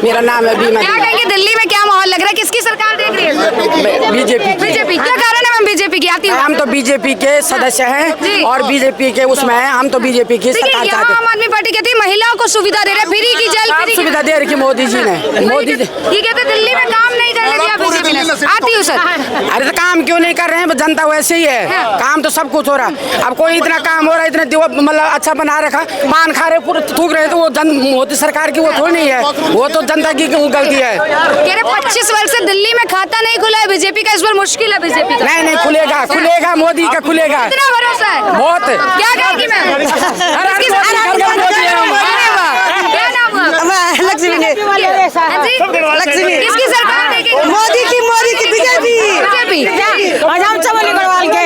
मेरा नाम है बीमा। क्या कहेंगे, दिल्ली में क्या माहौल लग रहा है, किसकी सरकार देख रही है? बीजेपी। बीजेपी। क्या कारण है मैम बीजेपी की आती है? हम तो बीजेपी के सदस्य हैं और बीजेपी के उसमें हैं, हम तो बीजेपी की सरकार चाहते हैं। आम आदमी पार्टी कहती है महिलाओं को सुविधा दे रहे, फ्री की जल फ्री सुविधा दे रही मोदी जी ने। मोदी जी ये कहते दिल्ली में काम नहीं करने दिया बीजेपी ने। आती हूँ सर। अरे तो काम क्यों नहीं कर रहे हैं, जनता वैसे ही है, काम तो सब कुछ हो रहा। अब कोई इतना काम हो रहा है, इतने मतलब अच्छा बना रखा, पान खा रहे पूरे थूक रहे, तो वो मोदी सरकार की वो थोड़ी नहीं है, वो तो जनता की गलती है। कह रहे 25 वर्ष से दिल्ली में खाता नहीं खुला है बीजेपी का, इस बार मुश्किल है बीजेपी का। नहीं खुलेगा, खुलेगा, मोदी का खुलेगा। कितना भरोसा है? बहुत। क्या कहेगी मैम? लक्ष्मी ने किसकी सरकार देखेगी? मोदी की बीजेपी। हम चमोली गढ़वाल के।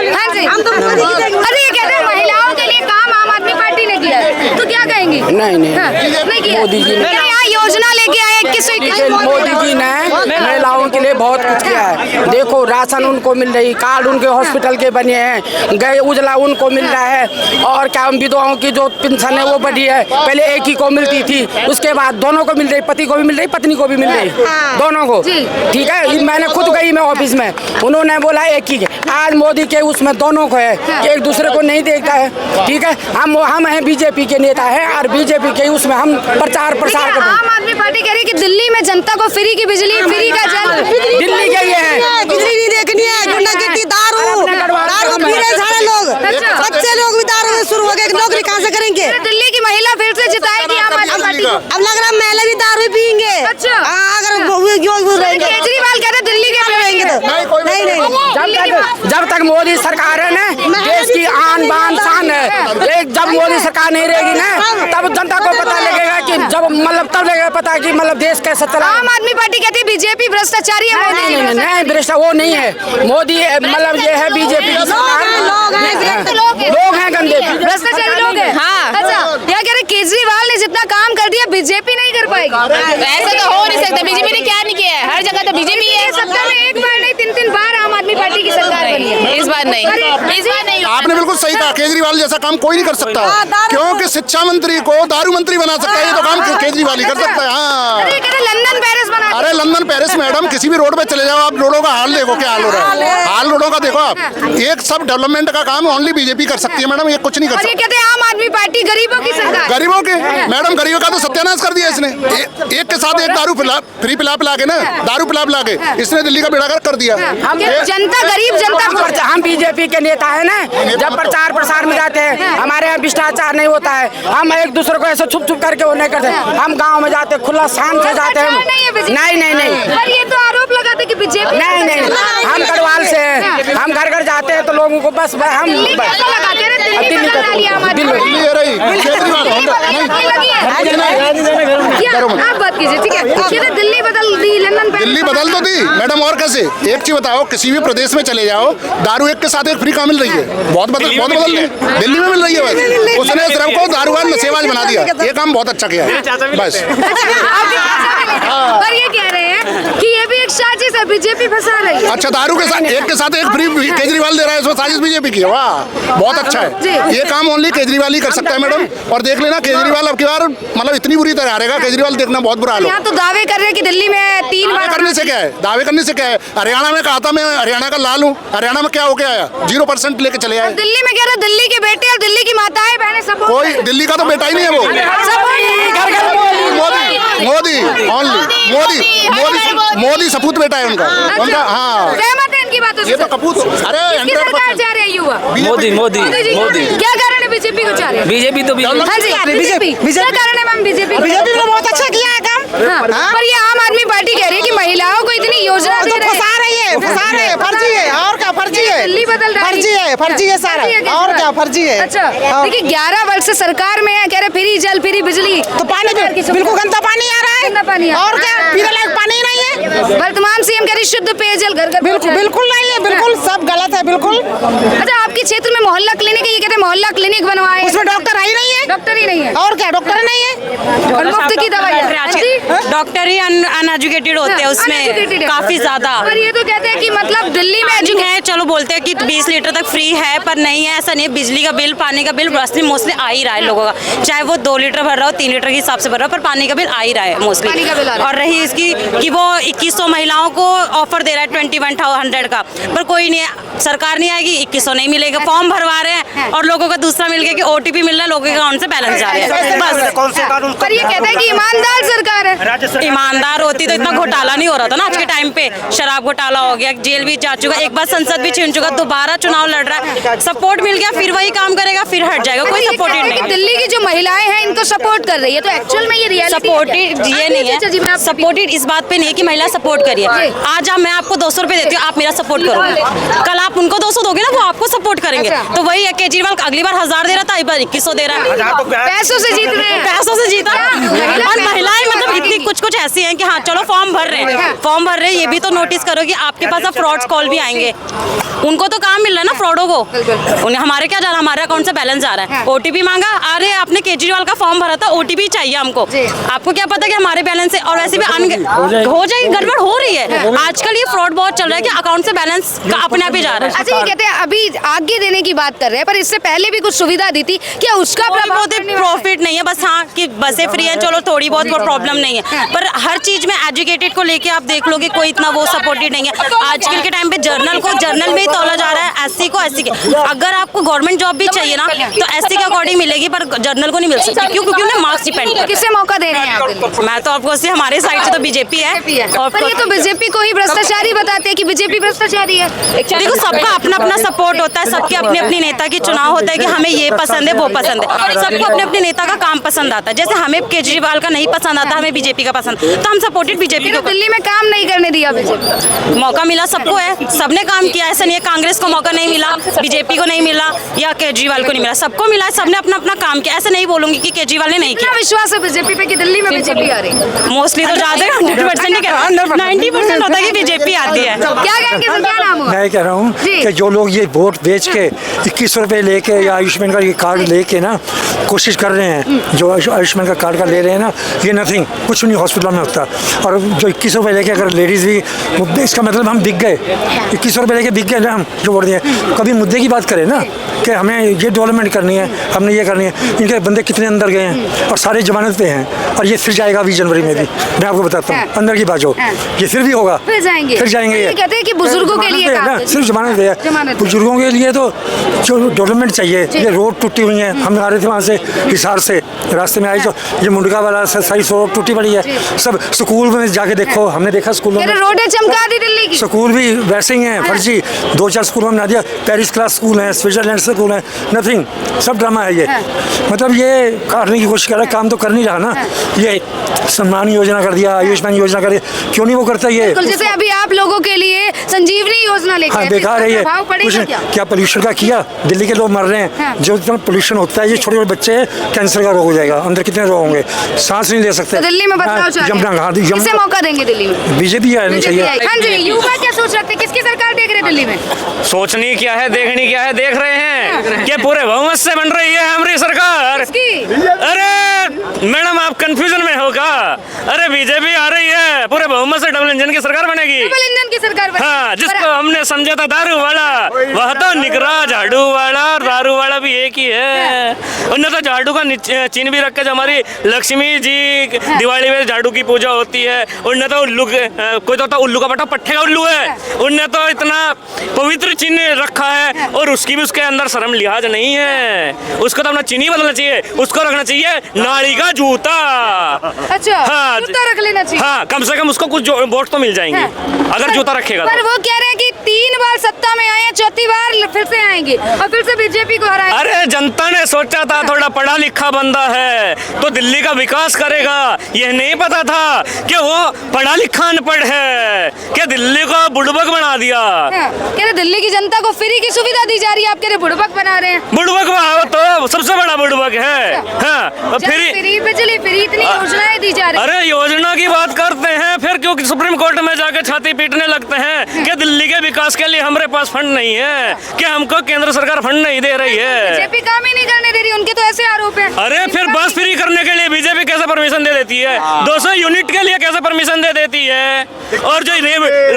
हाँ जी। हम तो मोदी की देंगे। अरे ये कहते हैं महिलाओं के लिए काम आम आदमी पार्टी ने किया है, तो क्या कहेंगी? नहीं नहीं किया। मोदी जी ने यहाँ योजना लेके आए 21 मोदी जी ने महिलाओं के लिए बहुत कुछ किया है। देखो राशन उनको मिल रही, कार्ड उनके हॉस्पिटल के बने हैं, गए उजला उनको मिल रहा है, और क्या विधवाओं की जो पेंशन है वो बढ़ी है, पहले एक ही को मिलती थी, उसके बाद दोनों को मिल रही, पति को भी मिल रही, पत्नी को भी मिल रही, दोनों को। ठीक है, मैंने खुद गई मैं ऑफिस में, उन्होंने बोला एक ही। आज मोदी के उसमें दोनों को है कि एक दूसरे को नहीं देखता है। ठीक है, हम हैं बीजेपी के नेता हैं और बीजेपी के उसमें हम प्रचार प्रसार करते हैं। आम आदमी पार्टी कह रही है कि दिल्ली में जनता को फ्री की बिजली, फ्री का जल, दिल्ली के ये है, बिजली नहीं देखनी है, गुंडागर्दी, दारू पी रहे सारे लोग, बच्चे लोग भी दारू में शुरू हो गए, नौकरी कहाँ से करेंगे? दिल्ली की महिला फिर से जिताएगी आम आदमी पार्टी को। अब लग रहा है महिला भी दारू पियेंगे। अच्छा। अगर केजरीवाल कह रहे दिल्ली के रहेंगे तो नहीं। जब तक मोदी सरकार है ना, देश की आन बान शान है। एक जब मोदी सरकार नहीं रहेगी ना, तब जनता को पता लगेगा कि जब मतलब तब लगेगा पता कि मतलब देश कैसे चला। आम आदमी पार्टी कहती है बीजेपी भ्रष्टाचारी है, मोदी नहीं भ्रष्टाचार वो नहीं है, मोदी मतलब ये है बीजेपी की सरकार। लोग हैं गंदे, भ्रष्टाचारी लोग हैं। अच्छा, क्या कह रहे केजरीवाल ने जितना काम कर दिया बीजेपी नहीं कर पाएगी? ऐसा तो हो नहीं सकता, बीजेपी ने क्या नहीं किया है, हर जगह तो बीजेपी है। सप्ताह में एक बार नहीं 3-3 बार आम आदमी पार्टी की सरकार बनी है। इस बार नहीं, इस बार नहीं। आपने बिल्कुल सही कहा, केजरीवाल जैसा काम कोई नहीं कर सकता, क्योंकि शिक्षा मंत्री को दारू मंत्री बना सकता है, ये तो काम केजरीवाल ही कर सकता है। हाँ, लंदन पेरिस बना। अरे लंदन पेरिस मैडम, किसी भी रोड पे चले जाओ आप, रोडों का हाल देखो क्या हाल हो रहा है, हाल रोडों का देखो आप। एक सब डेवलपमेंट का काम ओनली बीजेपी कर सकती है मैडम, ये कुछ नहीं कर सकती। कहते हैं आम आदमी पार्टी गरीबों की सरकार। गरीबों के मैडम, गरीबों का तो सत्यानाश कर दिया इसने। एक के साथ एक दारू फ्री पिला के ना, दारू पिला के इसने दिल्ली का बेड़ा कर दिया। जनता गरीब जनता, हम बीजेपी के नेता है ना, जब प्रचार प्रसार में जाते हैं हमारे यहाँ भ्रष्टाचार नहीं होता है, हम एक दूसरे को ऐसे छुप करके वो नहीं करते, हम गाँव में जाते खुला शान से जाते हैं। नहीं पर ये तो आरोप लगाते कि बीजेपी नहीं, हम गढ़वाल से हैं, हम घर जाते हैं तो लोगों को बस हम आप बात कीजिए, ठीक है। दिल्ली बदल दी, दिल्ली बदल तो दी मैडम, और कैसे? एक चीज बताओ, किसी भी प्रदेश में चले जाओ, दारू एक के साथ एक फ्री कहाँ मिल रही है? बहुत बदल दिल्ली में मिल रही है। बस उसने सिर्फ को दारूबाज नशेबाज बना दिया, ये काम बहुत अच्छा किया है बस। पर ये कह रहे हैं कि ये भी एक साजिश है, बीजेपी फंसा रही है। अच्छा, दारू के साथ एक फ्री केजरीवाल दे रहा है, इसमें साजिश बीजेपी की है। वाह, बहुत अच्छा है, ये काम ओनली केजरीवाल ही कर सकता है मैडम। और देख लेना केजरीवाल अब की बार मतलब इतनी बुरी तरह हारेगा, केजरीवाल देखना बहुत बुरा हाल हो। यहाँ तो दावे कर रहे हैं कि दिल्ली में 3 बार करने से क्या है, दावे करने से क्या है? हरियाणा में कहा था मैं हरियाणा का लाल हूँ, हरियाणा में क्या हो गया आया, 0% लेके चले आए। दिल्ली में कह रहे दिल्ली के बेटे और दिल्ली की माताएं बहनें सब, कोई दिल्ली का तो बेटा ही नहीं है वो, मोदी ओनली मोदी सपूत बेटा है उनका। हाँ, सहमत है इनकी बातों से? ये तो कपूत। अरे सरकार चाह रहे हैं युवा मोदी क्या कारण है बीजेपी को चाह रहे हैं? बीजेपी तो हाँ जी, बीजेपी क्या कारण है मैम? बीजेपी ने बहुत अच्छा किया है काम। पर ये आम आदमी पार्टी कह रही है कि महिलाओं को इतनी योजना दे रहे हैं। फंसा रही है, फर्जी है, और क्या फर्जी है? दिल्ली बदल रही है, फर्जी है सारा, और क्या फर्जी है? अच्छा, देखिए 11 वर्ष से सरकार में है, कह रहे फ्री जल फ्री बिजली, तो पानी बिल्कुल गंदा पानी आ रहा है, गंदा पानी और क्या पीने लायक पानी ही नहीं है। वर्तमान सीएम कह रही शुद्ध पेयजल घर घर बिल्कुल नहीं है, बिल्कुल सब गलत है बिल्कुल। अच्छा, आप आपके क्षेत्र में मोहल्ला क्लिनिक है, ये कहते हैं मोहल्ला क्लिनिक बनवाए, उसमें डॉक्टर आई नहीं है, डॉक्टर ही नहीं है और क्या डॉक्टर नहीं है, और मुफ्त की दवाइयाँ। डॉक्टर ही अनएजुकेटेड होते हैं उसमें uneducated है। काफी ज्यादा। पर ये तो कहते हैं कि मतलब दिल्ली में एजुकेटेड है, चलो बोलते हैं कि 20 लीटर तक फ्री है, पर नहीं है, ऐसा नहीं है। बिजली का बिल, पानी का बिल मोस्टली आ ही रहा है लोगों का, चाहे वो 2 लीटर भर रहा हो, 3 लीटर के हिसाब से भर रहा हो, पर पानी का बिल आ ही रहा है पानी मोस्टली। का बिल आ रहा है। और रही इसकी कि वो 2100 महिलाओं को ऑफर दे रहा है 2100 का, पर कोई नहीं है, सरकार नहीं आएगी, 2100 नहीं मिलेगा। फॉर्म भरवा रहे हैं और लोगों का दूसरा मिल गया कि OTP मिल रहा है, लोगों के अकाउंट से बैलेंस जा रहा है बस। कौन से कानून पर ये कहते हैं कि ईमानदार सरकार है। ईमानदार होती तो इतना घोटाला नहीं हो रहा था ना आज के टाइम पे। शराब घोटाला हो गया, जेल भी जा चुका, एक बार संसद भी छीन चुका, दोबारा चुनाव लड़ रहा है, सपोर्ट मिल गया, फिर वही काम करेगा, फिर हट जाएगा, कोई ये सपोर्टेड कहते हैं कि नहीं। दिल्ली की जो महिलाएं हैं इनको सपोर्ट कर रही है, तो एक्चुअल में ये रियलिटी सपोर्टेड ये नहीं है, सपोर्टेड इस बात पे नहीं है कि महिला सपोर्ट करिए। आज मैं आपको 200 रुपए देती हूँ, आप मेरा सपोर्ट करोगे, कल आप उनको 200 दोगे ना, वो आपको सपोर्ट करेंगे। तो वही है, केजरीवाल अगली बार 1000 दे रहा था, इस बार 2100 दे रहा है, पैसों से जीत रहे हैं, पैसों से जीता। और महिलाएं मतलब इतनी कुछ ऐसी हैं कि हाँ चलो फॉर्म भर रहे हैं, फॉर्म भर रहे हैं, ये भी तो नोटिस करो कि आपके पास अब फ्रॉड्स कॉल भी आएंगे, उनको तो काम मिल रहा है ना फ्रॉडों को, उन्हें हमारे क्या जा रहा है, हमारे अकाउंट से बैलेंस जा रहा है। OTP मांगा, अरे आपने केजरीवाल का फॉर्म भरा था, OTP चाहिए हमको, आपको क्या पता कि हमारे बैलेंस है, और वैसे भी हो जाएगी, गड़बड़ हो रही है आजकल, ये फ्रॉड बहुत चल रहा है कि अकाउंट से बैलेंस अपने आप ही जा रहा है। अच्छा, ये कहते हैं अभी आगे देने की बात कर रहे हैं, पर इससे पहले भी कुछ सुविधा दी थी, क्या उसका प्रॉफिट नहीं है, बस हाँ कि बसें फ्री है, चलो थोड़ी बहुत प्रॉब्लम नहीं है, पर हर चीज में एजुकेटेड को लेके आप देख लो कि कोई इतना वो सपोर्टेड नहीं है। आजकल के टाइम पे जर्नल को जर्नल में ही तोला जा रहा है, SC को SC के। अगर आपको गवर्नमेंट जॉब भी चाहिए ना तो SC के अकॉर्डिंग मिलेगी, पर जर्नल को नहीं मिल सकती, क्यों? क्योंकि उन्हें मार्क्स डिपेंड करते हैं। किसे मौका दे रहे हैं आप? मैं तो आपको हमारे साइड से तो बीजेपी है, और पर ये तो बीजेपी को ही भ्रष्टाचारी बताते हैं कि बीजेपी भ्रष्टाचारी है। देखो सबका अपना अपना सपोर्ट होता है, सबके अपने अपनी नेता की चुनाव होता है कि हमें ये पसंद है वो पसंद है, सबको अपने अपने नेता का काम पसंद आता है। जैसे हमें केजरीवाल का नहीं पसंद आता, हमें बीजेपी का पसंद, तो हम सपोर्टेड बीजेपी को। दिल्ली में काम नहीं करने दिया बीजेपी, मौका मिला सबको है, सबने काम किया, ऐसा नहीं है कांग्रेस को मौका नहीं मिला, बीजेपी को नहीं मिला या केजरीवाल को नहीं मिला, सबको मिला, सबने अपना अपना काम किया। ऐसा नहीं बोलूंगी कि केजरीवाल ने नहीं किया। विश्वास है बीजेपी पे कि दिल्ली में बीजेपी आ रही है? मोस्टली तो ज्यादा 100% नहीं कह, 90% होता है कि बीजेपी आती है। क्या कहेंगे सर, क्या नाम हुआ? मैं कह रहा हूँ कि जो लोग ये वोट बेच के 2100 रुपए लेके या आयुष्मान का ये कार्ड लेके ना कोशिश कर रहे हैं, जो आयुष्मान का कार्ड का ले रहे हैं ना, ये नथिंग, कुछ नहीं हॉस्पिटल में होता। और जो 2100 रुपए लेके अगर लेडीज़ भी, इसका मतलब हम बिक गए, 2100 रुपए लेके बिक गए ना हम, जो वोट दिए। कभी मुद्दे की बात करें ना कि हमें ये डेवलपमेंट करनी है, हमने ये करनी है। इनके बंदे कितने अंदर गए हैं और सारे जमानत पे हैं, और ये फिर जाएगा अभी जनवरी में भी, मैं आपको बताता हूँ, अंदर की बात हो, ये फिर भी होगा, फिर जाएंगे। ये कहते हैं कि बुजुर्गों के लिए ना सिर्फ जमानत है, बुजुर्गों के लिए तो जो डेवलपमेंट चाहिए। ये रोड टूटी हुई है, हम आ रहे थे वहाँ से हिसार से, रास्ते में आई जो ये मुंडका वाला सही रोड टूटी पड़ी है, सब स्कूल में जाके देखो, हमने देखा स्कूलों में रोडें चमका दी दिल्ली की, स्कूल भी वैसे ही हैं फर्जी, 2-4 स्कूलों में बना दिया, पेरिस क्लास स्कूल है, स्विट्जरलैंड स्कूल है, नथिंग, सब ड्रामा है ये। मतलब ये करने की कोशिश कर रहा है, काम तो कर नहीं रहा ना। ये सम्मान योजना कर दिया, आयुष्मान योजना कर दिया, क्यों नहीं वो करता ये? जैसे अभी आप लोगों के लिए संजीवनी योजना लेके हाँ, बेकार है ये, कुछ क्या पोल्यूशन का किया, दिल्ली के लोग मर रहे हैं, जो इतना पोल्यूशन होता है, ये छोटे छोटे बच्चे कैंसर का रोग हो जाएगा, अंदर कितने रोग होंगे, सांस नहीं ले सकते। दिल्ली में बदलाव चाहिए, किसे मौका देंगे दिल्ली में? बीजेपी आनी चाहिए। हाँ जी, युवा क्या सोच रखते हैं, किसकी सरकार देख रहे हैं दिल्ली में? सोचनी क्या है, देखनी क्या है, देख रहे हैं कि पूरे बहुमत से बन रही है हमारी सरकार। अरे मैडम आप कंफ्यूजन में हो का? अरे बीजेपी आ रही है, पूरे बहुमत से डबल इंजन की सरकार बनेगी। डबल इंजन की सरकार बनेगी। हाँ, जिसको हमने समझा था दारू वाला, वह तो निकरा झाड़ू वाला, और दारू वाला भी एक ही है। उन्हें तो झाड़ू का चिन्ह भी रखा, जो हमारी लक्ष्मी जी दिवाली में झाड़ू की पूजा होती है। उनने तो उल्लू, कोई तो उल्लू का बटा पट्टे का उल्लू है, उनने तो इतना पवित्र चिन्ह रखा है, और उसकी भी उसके अंदर शर्म लिहाज नहीं है। उसको तो अपना चिन्ह बदलना चाहिए, उसको रखना चाहिए नाड़ी का जूता। अच्छा, हाँ, जूता रख लेना चाहिए। हाँ, कम से कम उसको कुछ वोट तो मिल जाएंगे अगर जूता रखेगा। पर वो कह रहे हैं कि 3 बार सत्ता में आए, चौथी बार फिर से आएंगे और फिर से बीजेपी को हराएंगे। अरे जनता ने सोचा था थोड़ा पढ़ा लिखा बंदा है तो दिल्ली का विकास करेगा, यह नहीं पता था कि वो पढ़ा लिखा अनपढ़ है, कि दिल्ली को बुड़बक बना दिया। कह रहे दिल्ली की जनता को फ्री की सुविधा दी जा रही है, आप कह रहे बुड़बक बना रहे हैं। बुड़बक तो सबसे बड़ा बुड़बक है। हाँ, फ्री बिजली, फ्री इतनी योजनाएं दी जा रही है। अरे योजना की बात करते हैं, फिर क्यों सुप्रीम कोर्ट में जाके छाती पीटने लगते हैं कि दिल्ली के विकास विकास के लिए हमारे पास फंड नहीं है, क्या हमको केंद्र सरकार फंड नहीं दे रही है? बीजेपी काम ही नहीं करने दे रही, उनके तो ऐसे आरोप है। अरे फिर बस फ्री करने के लिए बीजेपी कैसे परमिशन दे देती है? 200 यूनिट के लिए कैसे परमिशन दे देती है? और जो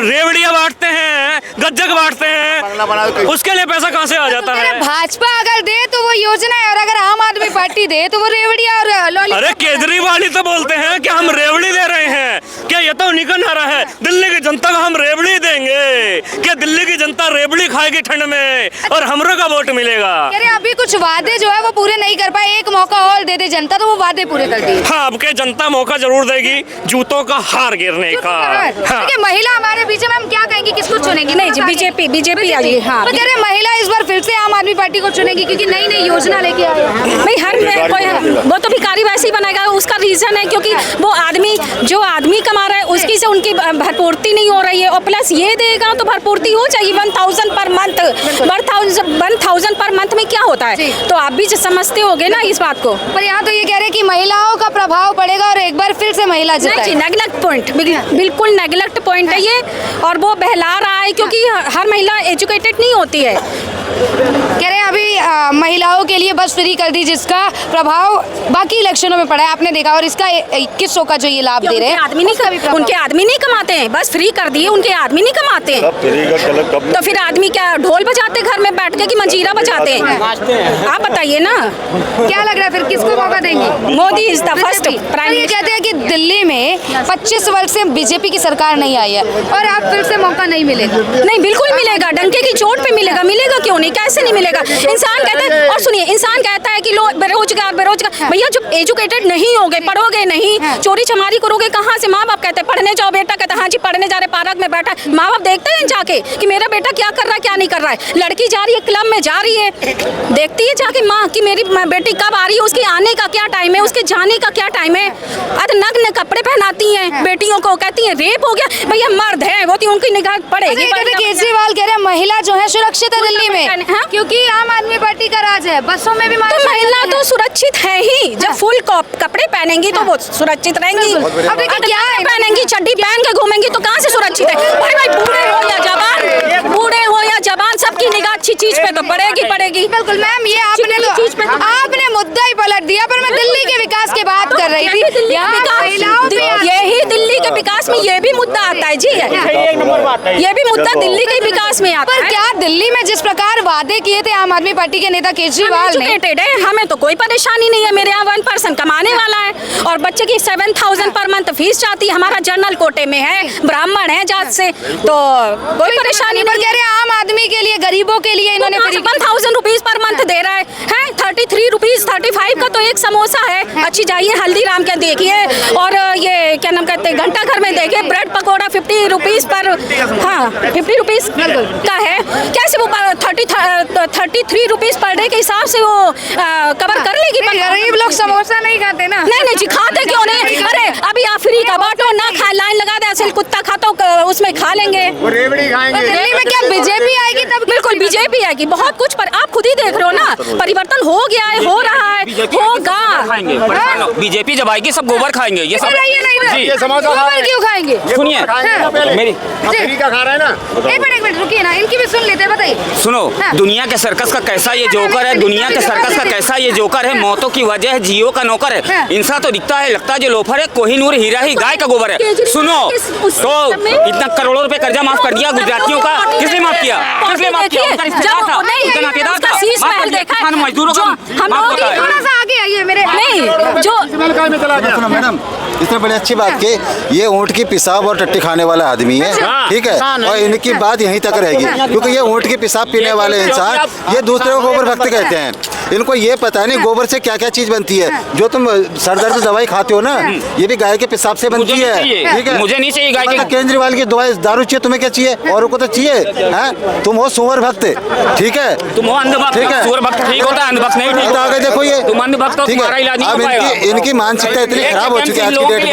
रेवड़ियां बांटते हैं, गज्जक बांटते हैं, उसके लिए पैसा कहाँ से आ जाता है? भाजपा अगर दे तो वो योजना है, और अगर आम आदमी पार्टी दे तो वो रेवड़िया और लॉलीपॉप। अरे केजरीवाल ही तो बोलते हैं कि हम रेवड़ी दे रहे हैं, क्या ये तो निकल आ रहा है? दिल्ली की जनता को हम रेवड़ी देंगे, क्या दिल्ली की जनता रेवड़ी खाएगी ठंड में और हमरो का वोट मिलेगा? अरे अभी कुछ वादे जो है वो पूरे नहीं कर पाए, एक मौका और दे दे जनता तो वो वादे पूरे कर दिए। हाँ, अब के जनता मौका जरूर देगी जूतों का हार गिरने का। हाँ। महिला हमारे बीच में, हम क्या कहेंगे, किसको चुनेंगी? नहीं जी, बीजेपी आ गई। हाँ, तो कह रहे महिला इस बार फिर से आम आदमी पार्टी को चुनेगी क्योंकि नई नई योजना लेके आए हैं। भाई हर में कोई वो तो भिखारी वैसे ही बनाएगा, उसका रीजन है क्योंकि वो आदमी जो आदमी कमा रहा है उसकी से उनकी भरपूर्ति नहीं हो रही है, और प्लस ये देगा तो भरपूर्ति हो जाएगी। 1000 पर मंथ, 1000 पर मंथ में क्या होता है? तो आप भी समझते होगे ना इस बात को। पर यहाँ तो ये कह रहे हैं कि महिलाओं का प्रभाव पड़ेगा और एक बार फिर से महिला जिताए। नेगलेक्ट पॉइंट, बिल्कुल नेगलेक्ट पॉइंट है ये, और वो बहला रहा है क्योंकि हर महिला एजुकेटेड नहीं होती है। कह रहे हैं अभी महिलाओं के लिए बस फ्री कर दी, जिसका प्रभाव बाकी इलेक्शनों में पड़ा है, आपने देखा, और इसका 2100 का जो ये लाभ दे रहे हैं उनके आदमी नहीं कमाते हैं, बस फ्री कर दिए, उनके आदमी नहीं कमाते हैं। तो फिर आदमी क्या ढोल बजाते घर में बैठ के कि मंजीरा बजाते हैं? आप बताइए ना, क्या लग रहा है फिर किसको मौका देंगे? Modi is the first prime. ये कहते हैं कि दिल्ली में 25 वर्ष से बीजेपी की सरकार नहीं आई है और अब फिर से मौका नहीं मिलेगा। नहीं, बिल्कुल मिलेगा, डंके की चोट पे मिलेगा। मिलेगा क्यों नहीं, कैसे नहीं मिलेगा? इंसान कहता है, और सुनिए, इंसान कहता है कि लोग बेरोजगार, भैया जो एजुकेटेड नहीं होगे, पढ़ोगे नहीं, चोरी चमारी करोगे कहाँ से? माँ बाप कहते हैं पढ़ने जाओ बेटा, कहते हैं हाँ जी पढ़ने जा रहे, पार्क में बैठा है। माँ बाप देखते हैं जाके कि मेरा बेटा क्या कर रहा है, क्या नहीं कर रहा है। लड़की जा रही है क्लब में, जा रही है, देखती है जाके माँ कि मेरी बेटी कब आ रही है, उसके आने का क्या टाइम है, उसके जाने का क्या टाइम है। अरे नग्न कपड़े पहनाती हैं बेटियों को, कहती है रेप हो गया। भैया मर्द है वो, उनकी निगाह पड़ेगी। केजरीवाल कह रहे हैं महिला जो है सुरक्षित है दिल्ली में, क्योंकि आम आदमी पार्टी का राज है, बसों में भी तो महिला तो सुरक्षित है ही, जब फुल कपड़े पहनेंगी तो वो सुरक्षित रहेंगी। अब क्या पहनेंगी, चड्डी पहन के घूमेंगी तो कहाँ से सुरक्षित है? भाई बूढ़े हो या जवान, सबकी निगाह अच्छी चीज पे तो पड़ेगी। बिल्कुल मैम, ये आपने मुद्दा ही पलट दिया, पर मैं दिल्ली के विकास की बात कर रही थी। यही दिल्ली के विकास में ये भी मुद्दा आता है जी, ये भी मुद्दा दिल्ली के विकास में आता है। पर क्या दिल्ली में जिस प्रकार वादे किए थे आम आदमी पार्टी के नेता केजरीवाल ने, हमें तो कोई परेशानी नहीं है। मेरे यहाँ 1 पर्सन कमाने वाला है और बच्चे की 7000 पर मंथ फीस चाहती है। हमारा जनरल कोटे में है, ब्राह्मण है जात से, तो कोई परेशानी नहीं। कह रहे हैं आम आदमी के लिए, गरीबों के लिए इन्होंने 1000 रुपीज पर मंथ दे रहा है 33 रुपीज, 35 का तो एक समोसा है। अच्छी जाइए हल्दीराम के देखिए, और ये क्या नाम कहते हैं, घंटा घर में देखिए, ब्रेड पकौड़ा 50 रुपीज पर, हाँ 50 रुपीज का है। कैसे वो 33 रुपीज पर डे के हिसाब से वो कवर कर लेगी? गरीब लोग समोसा नहीं खाते ना। नहीं जी, खाते क्यों नहीं? अरे अभी आप फ्री का बांटो ना, खा लाइन लगा दे, असल कुत्ता खाता उसमें खा लेंगे। दिल्ली में क्या बीजेपी आएगी? तब बिल्कुल बीजेपी आएगी, बहुत कुछ, पर आप खुद ही देख रहे हो ना, परिवर्तन हो गया है, हो रहा है, होगा। बीजेपी जब आएगी सब गोबर खाएंगे, ये सब गोबर क्यों खाएंगे? सुनिए मेरी, खा रहा है ना, एक मिनट रुकिए ना, इनकी भी सुन लेते हैं, बताइए। सुनो, दुनिया के सर्कस का कैसा ये जोकर है, दुनिया के सर्कस का कैसा ये जोकर है, मौतों की वजह है, जियो का नौकर है। इंसान तो दिखता है, लगता है जो लोफर है, कोहिनूर हीरा ही गाय का गोबर है। सुनो, तो इतना करोड़ों रुपए कर्जा माफ कर दिया गुजरातियों का, किसने माफ किया? मजदूरों का मैडम, इसमें बड़ी अच्छी बात की, ये ऊँट की पेशाब और टट्टी खाने वाला आदमी है, ठीक है, और इनकी बात यहीं तक रहेगी, क्योंकि ये ऊँट की पेशाब पीने वाले इंसान, ये दूसरे को गोबर भक्त कहते हैं। इनको ये पता नहीं गोबर से क्या क्या चीज बनती है। जो तुम सर दर्द दवाई खाते हो ना, ये भी गाय के पेशाब से बनती है, ठीक है? मुझे नहीं चाहिए गाय की। केजरीवाल की दवाई दारू चाहिए, तुम्हें क्या चाहिए? औरों को तो चाहिए, हैं? तुम हो सुअर भक्त, ठीक है, तुम हो अंधभक्त, ठीक है, सुअर भक्त ठीक होता है, अंधभक्त नहीं ठीक। तो आगे देखो, ये तुम अंधभक्त हो, तुम्हारा इलाज नहीं हो पाएगा। इनकी मानसिकता इतनी खराब हो चुकी है आज की डेट में,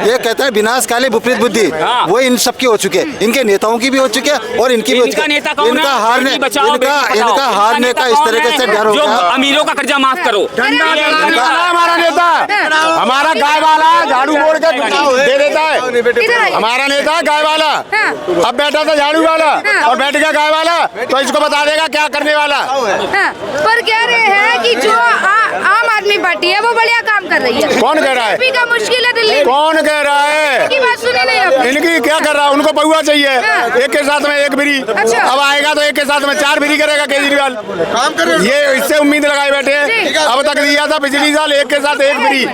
ये कहते हैं विनाश काले विपरीत बुद्धि, वो इन सबकी हो चुकी है, इनके नेताओं की भी हो चुकी है और इनकी भी हो चुकी है। इनका हारने का इस तरीके से डर होगा। अमीरों का कर्जा माफ करो। हमारा नेता, हमारा गाय वाला नेता झाड़ू मोड़ के दे देता है। हमारा नेता गाय वाला अब बैठा था झाड़ू वाला और बैठ गया गाय वाला, तो इसको बता देगा क्या करने वाला। पर कह रहे हैं कि जो आम आदमी पार्टी है वो बढ़िया काम कर रही है। कौन कह रहा है? का मुश्किल है दिल्ली। कौन कह रहा है? इनकी बात सुनी नहीं आपने? इनकी क्या कर रहा है? उनको पहुआ चाहिए, एक के साथ में एक फ्री। अच्छा। अब आएगा तो एक के साथ में 4 फ्री करेगा केजरीवाल। ये इससे उम्मीद लगाए बैठे हैं। अब तक दिया था पिछली साल एक के साथ एक फ्री।